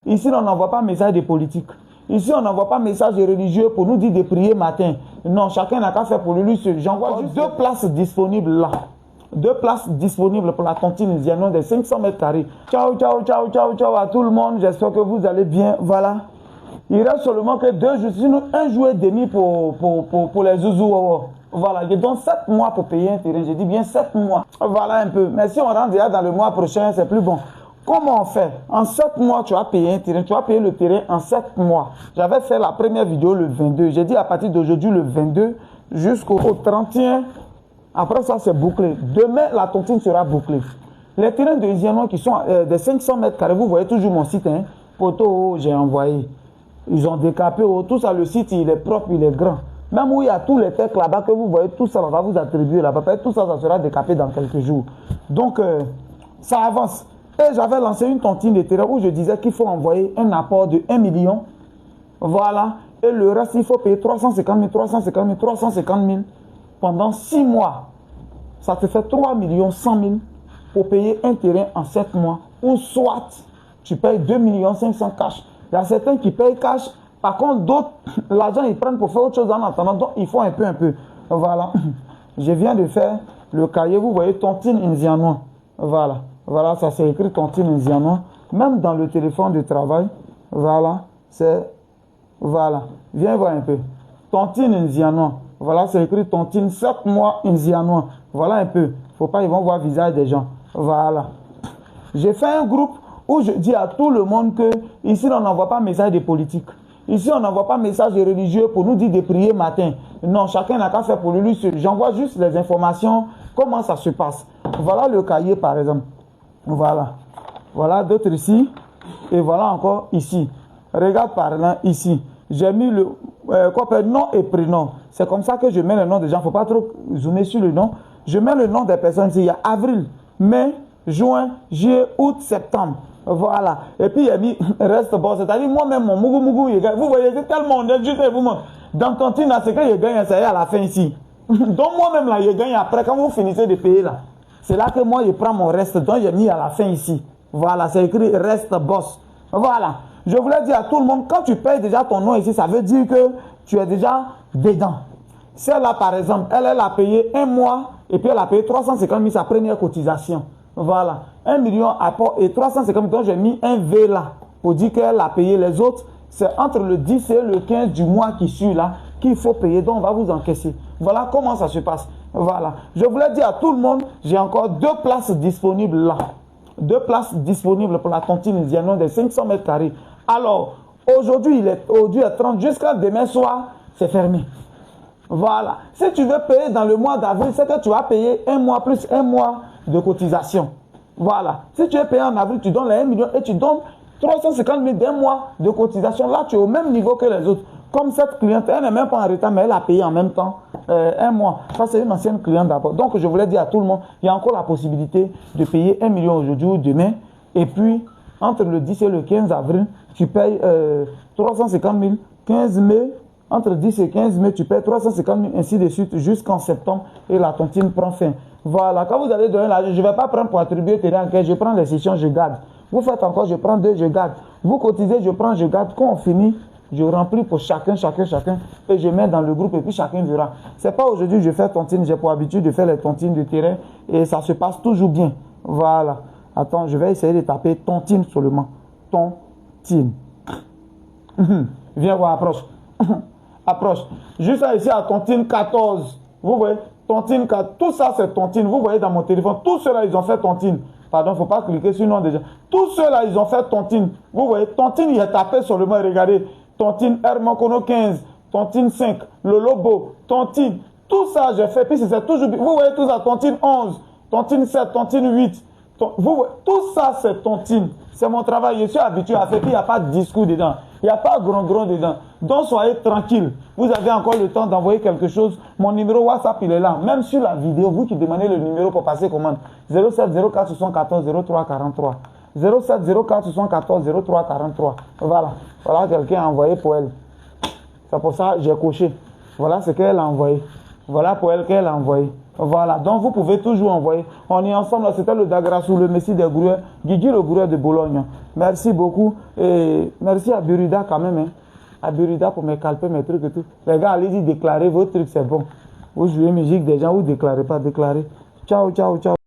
Ici, on n'envoie pas message de politique. Ici, on n'envoie pas message religieux pour nous dire de prier matin. Non, chacun n'a qu'à faire pour lui seul. J'envoie juste 2 places disponibles là. 2 places disponibles pour la tontine Zianon de 500 mètres carrés. Ciao, ciao, ciao, ciao, ciao à tout le monde. J'espère que vous allez bien. Voilà. Il reste seulement que 2 jours, sinon 1 jour et demi pour les zouzous. Voilà, je donne 7 mois pour payer un terrain. Je dis bien 7 mois. Voilà un peu. Mais si on rentre déjà dans le mois prochain, c'est plus bon. Comment on fait? En 7 mois, tu as payé un terrain. Tu as payé le terrain en 7 mois. J'avais fait la première vidéo le 22. J'ai dit à partir d'aujourd'hui, le 22 jusqu'au 31. Après ça, c'est bouclé. Demain, la tontine sera bouclée. Les terrains de Zianon qui sont de 500 mètres carrés, vous voyez toujours mon site. Hein? Photo, j'ai envoyé. Ils ont décapé. Tout ça, le site, il est propre, il est grand. Même où il y a tous les textes là-bas que vous voyez, tout ça, on va vous attribuer là-bas. Tout ça, ça sera décapé dans quelques jours. Donc, ça avance. Et j'avais lancé une tontine de terrain où je disais qu'il faut envoyer un apport de 1 million. Voilà. Et le reste, il faut payer 350 000, 350 000, 350 000 pendant 6 mois. Ça te fait 3 100 000 pour payer un terrain en 7 mois. Ou soit, tu payes 2 500 000 cash. Il y a certains qui payent cash. Par contre, d'autres, l'argent, ils prennent pour faire autre chose en attendant. Donc, il faut un peu. Voilà. Je viens de faire le cahier. Vous voyez, tontine Zianon. Voilà. Voilà, ça c'est écrit tontine Zianon. Même dans le téléphone de travail. Voilà. C'est... Voilà. Viens voir un peu. Tontine Zianon. Voilà, c'est écrit tontine 7 mois Zianon. Voilà un peu. Faut pas, ils vont voir le visage des gens. Voilà. J'ai fait un groupe où je dis à tout le monde que ici, on n'envoie pas message de politique. Ici, on n'envoie pas message religieux pour nous dire de prier matin. Non, chacun n'a qu'à faire pour lui seul. J'envoie juste les informations, comment ça se passe. Voilà le cahier, par exemple. Voilà. Voilà d'autres ici. Et voilà encore ici. Regarde par là, ici. J'ai mis le nom et prénom. C'est comme ça que je mets le nom des gens. Il ne faut pas trop zoomer sur le nom. Je mets le nom des personnes. Il y a avril, mai, juin, juillet, août, septembre. Voilà. Et puis il y a mis reste bon. C'est-à-dire moi-même, mon mougou, il gagne. Vous voyez, c'est tellement honnête. Juste vous montre. Dans tontine, c'est que il gagne, ça y est à la fin ici. Donc moi-même, là, il gagne après. Quand vous finissez de payer là. C'est là que moi, je prends mon reste. Donc, j'ai mis à la fin ici. Voilà, c'est écrit reste boss. Voilà. Je voulais dire à tout le monde, quand tu payes déjà ton nom ici, ça veut dire que tu es déjà dedans. Celle-là, par exemple, elle a payé 1 mois et puis elle a payé 350 000 sa première cotisation. Voilà. 1 million apport et 350 000. Donc, j'ai mis un V là pour dire qu'elle a payé les autres. C'est entre le 10 et le 15 du mois qui suit là qu'il faut payer. Donc, on va vous encaisser. Voilà comment ça se passe. Voilà. Je voulais dire à tout le monde, j'ai encore 2 places disponibles là. 2 places disponibles pour la tontine Zianon de 500 mètres carrés. Alors, aujourd'hui, il est 30. Jusqu'à demain soir, c'est fermé. Voilà. Si tu veux payer dans le mois d'avril, c'est que tu vas payer 1 mois plus 1 mois de cotisation. Voilà. Si tu veux payer en avril, tu donnes les 1 million et tu donnes 350 000 d'un mois de cotisation. Là, tu es au même niveau que les autres. Comme cette cliente, elle n'est même pas en retard, mais elle a payé en même temps 1 mois. Ça, c'est une ancienne cliente d'abord. Donc, je voulais dire à tout le monde, il y a encore la possibilité de payer 1 million aujourd'hui ou demain. Et puis, entre le 10 et le 15 avril, tu payes 350 000. 15 mai, entre 10 et 15 mai, tu payes 350 000, ainsi de suite, jusqu'en septembre. Et la tontine prend fin. Voilà. Quand vous allez donner l'argent, je ne vais pas prendre pour attribuer terrain en caisse. Je prends les sessions, je garde. Vous faites encore, je prends 2, je garde. Vous cotisez, je prends, je garde. Quand on finit, je remplis pour chacun, et je mets dans le groupe et puis chacun verra. C'est pas aujourd'hui je fais tontine, j'ai pour habitude de faire les tontines de terrain et ça se passe toujours bien. Voilà. Attends, je vais essayer de taper tontine seulement. Tontine. Viens voir, approche. Approche. Juste ici à tontine 14. Vous voyez, tontine 14. Tout ça c'est tontine. Vous voyez dans mon téléphone, tous ceux-là ils ont fait tontine. Pardon, il ne faut pas cliquer sur le nom des gens. Tous ceux-là ils ont fait tontine. Vous voyez, tontine il est tapé seulement, regardez. Tontine Hermocono 15, tontine 5, le lobo, tontine, tout ça j'ai fait, puis c'est toujours, vous voyez tout ça, tontine 11, tontine 7, tontine 8, vous voyez, tout ça c'est tontine, c'est mon travail, je suis habitué à faire, puis il n'y a pas de discours dedans, il n'y a pas gros dedans, donc soyez tranquille, vous avez encore le temps d'envoyer quelque chose, mon numéro WhatsApp il est là, même sur la vidéo, vous qui demandez le numéro pour passer commande, 07 04 74 03 43. 07 04 74 03 43. Voilà. Voilà, quelqu'un a envoyé pour elle. C'est pour ça que j'ai coché. Voilà ce qu'elle a envoyé. Voilà pour elle qu'elle a envoyé. Voilà, donc vous pouvez toujours envoyer. On est ensemble, c'était le Dagrassou, le Messie des Groueurs, Guigui le Groueur de Bologne. Merci beaucoup. Et merci à Burida quand même. Hein. À Burida pour me calper mes trucs et tout. Les gars, allez-y déclarer vos trucs, c'est bon. Vous jouez musique des gens, vous déclarez pas, déclarez. Ciao, ciao, ciao.